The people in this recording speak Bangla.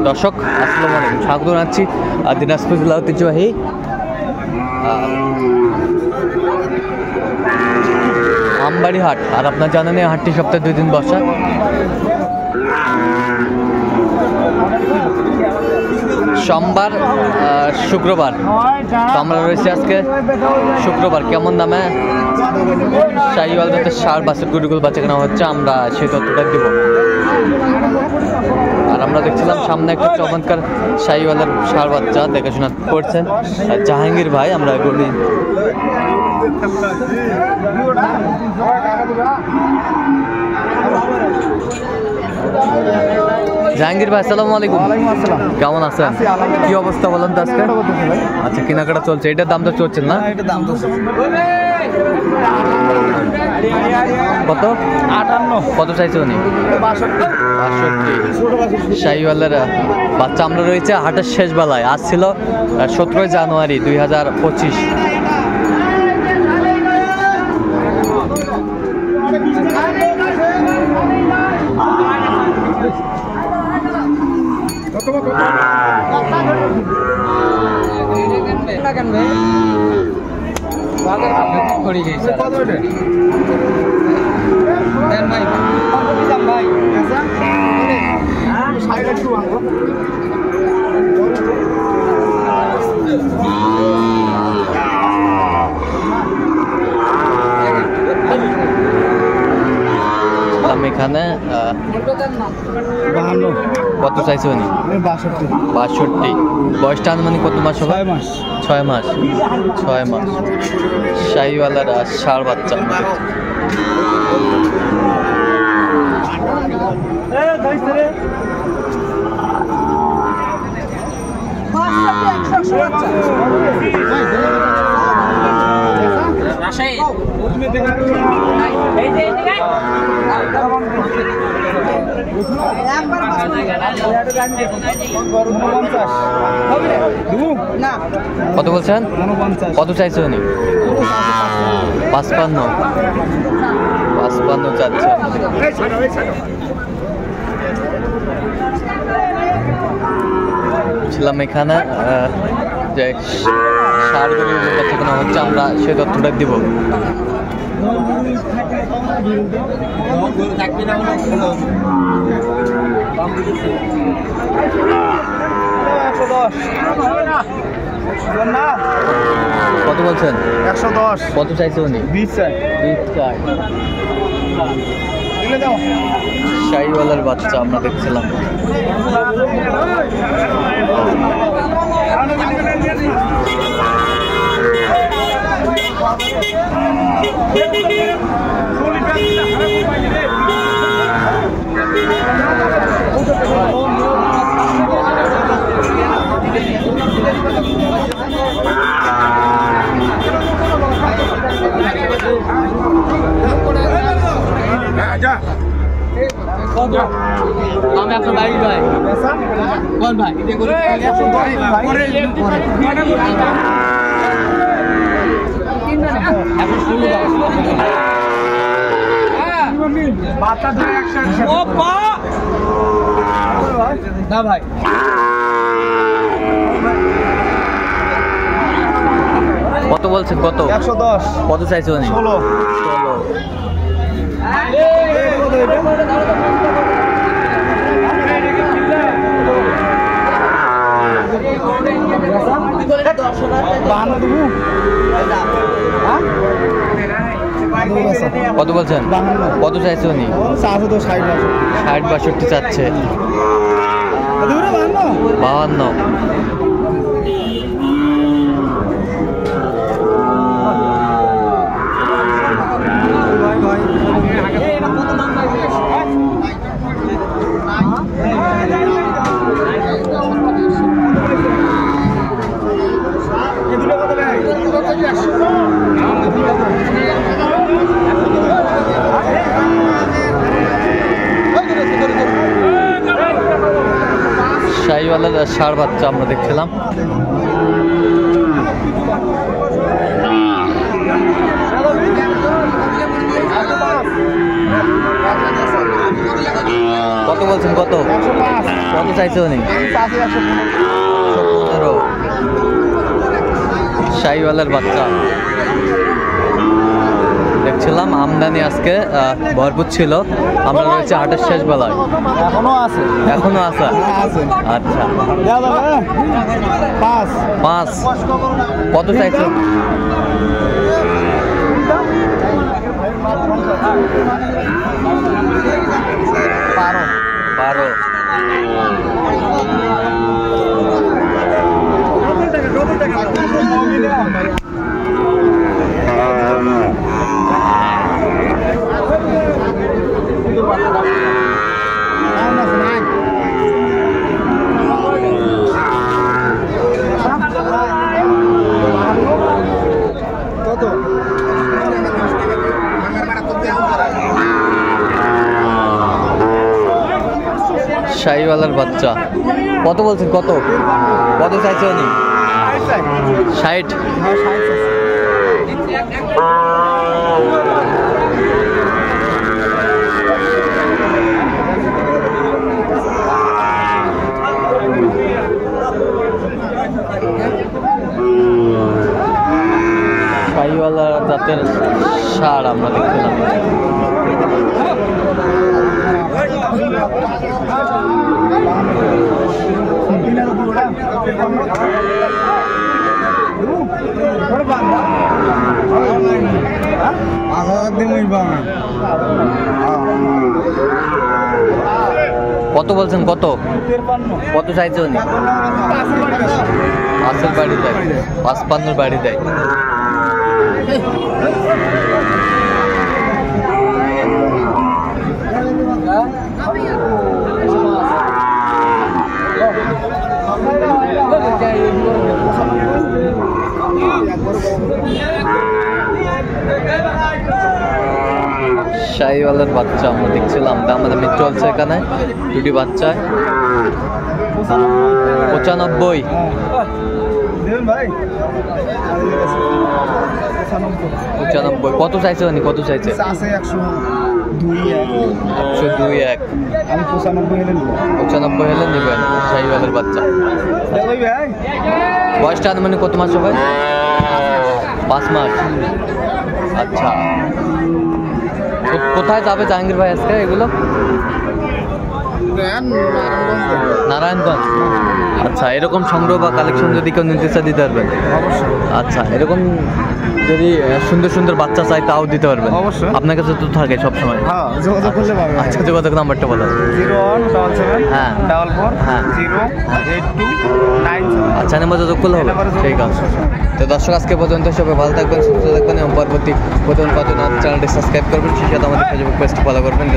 দর্শক আসসালামু আলাইকুম, স্বাগত জানাচ্ছি দিনাজপুর জেলা ঐতিহ্যবাহী আমবাড়ি হাট। আর আপনার জানেন এই হাটটি সপ্তাহে 2 দিন বসা। সোমবার শুক্রবার, তো আমরা রয়েছি আজকে শুক্রবার। কেমন দামে শাহিওয়াল জাতের ষাঁড় বাছুর গরুগুলো বাচ্চা কেনা হচ্ছে, আমরা সেই তথ্যটা দিব। আর আমরা দেখছিলাম সামনে একটা চমৎকার শাহিওয়ালের ষাঁড় বাচ্চা দেখাশোনা করছেন জাহাঙ্গীর ভাই। আমরা বলি জাহাঙ্গীর ভাই, আসসালামু আলাইকুম। কেমন আছেন? কি অবস্থা বলেন তো আজকে? আচ্ছা, কেনাকাটা চলছে, এটার দাম তো চলছেন না? কত? 58। কত চাইছে উনি? 62। শাহিওয়ালের বাচ্চা আমরা রয়েছে হাটের শেষ বেলায়। আজ ছিল 17 জানুয়ারি 2025। এখানে কত চাইছে উনি? 62। বয়সটা আনুমানিক কত মাস হবে? 6 মাস। 6 মাস শাহিওয়ালার ষাঁড় বাচ্চা। কত বলছেন? কত চাইছে উনি? 55 চাচ্ছে। ছিলাম এখানে যে ষাঁড়গুলির কাছে কেনা হচ্ছে, আমরা সে তথ্যটা দিব। কত বলছেন? 110। কত চাইছে উনি? 20 চাই। শাহিওয়ালের বাচ্চা আমরা দেখছিলাম। আমি আপনার বাড়ি ভাই কোন ভাই? ভাই কত বলছেন? কত? 110। কত চাইছে উনি? 16। কত বলছেন? কত চাইছে উনি? 60-62 চাচ্ছে। 52। শাহিওয়ালের ষাঁড় বাচ্চা আমরা দেখছিলাম। কত বলছেন? কত কত চাইছে উনি? 115। শাহিওয়ালের বাচ্চা দেখছিলাম আমদানি আজকে ভরপুর ছিল। আমরা রয়েছে হাটের শেষ বেলায়। এখনো আছে? আচ্ছা, 5। কত চাইছে? 12। শাহিওয়ালার বাচ্চা কত বলছেন? কত কত চাইছে উনি? 60। শাহিওয়ালা জাতের ষাঁড় আমরা দেখছিলাম। কত বলছেন? কত কত চাইছে উনি? 5 বাড়ি দেয়, 55 বাড়ি দেয়। শাহিওয়ালের বাচ্চা আমরা দেখছিলাম, দামাদামি চলছে এখানে। দুটি বাচ্চায় 95। কত চাইছে উনি? কত চাইছে? 102। আমি 95 হলে নেবেন শাহিওয়ালের বাচ্চা। বয়সটা মানে কত মাস হবে? 5 মাস। আচ্ছা, কোথায় যাবে জাহাঙ্গীর ভাই আজকে এগুলো? নারায়ণগঞ্জ। আচ্ছা, এরকম সংগ্রহ বা কালেকশন যদি কেউ নিতে চায় দিতে পারবেন? আচ্ছা, এরকম যদি সুন্দর সুন্দর বাচ্চা চাই তাও দিতে পারবেন? অবশ্যই। আপনার কাছে তো থাকে সবসময়? যোগাযোগ করলে পারবেন। আচ্ছা, যোগাযোগ নাম্বারটা বলো। 0177 হ্যাঁ 44 হ্যাঁ 08297। আচ্ছা, নাম্বার যোগাযোগ করলে হবে। ঠিক আছে। তো দর্শক, আজকে পর্যন্ত সবাই ভালো থাকবেন, সুস্থ থাকবেন এবং পরবর্তী প্রতিদিন চ্যানেলটি সাবস্ক্রাইব করবেন। সেই সাথে আমাদের ফেসবুক পেজটি ফলো করবেন।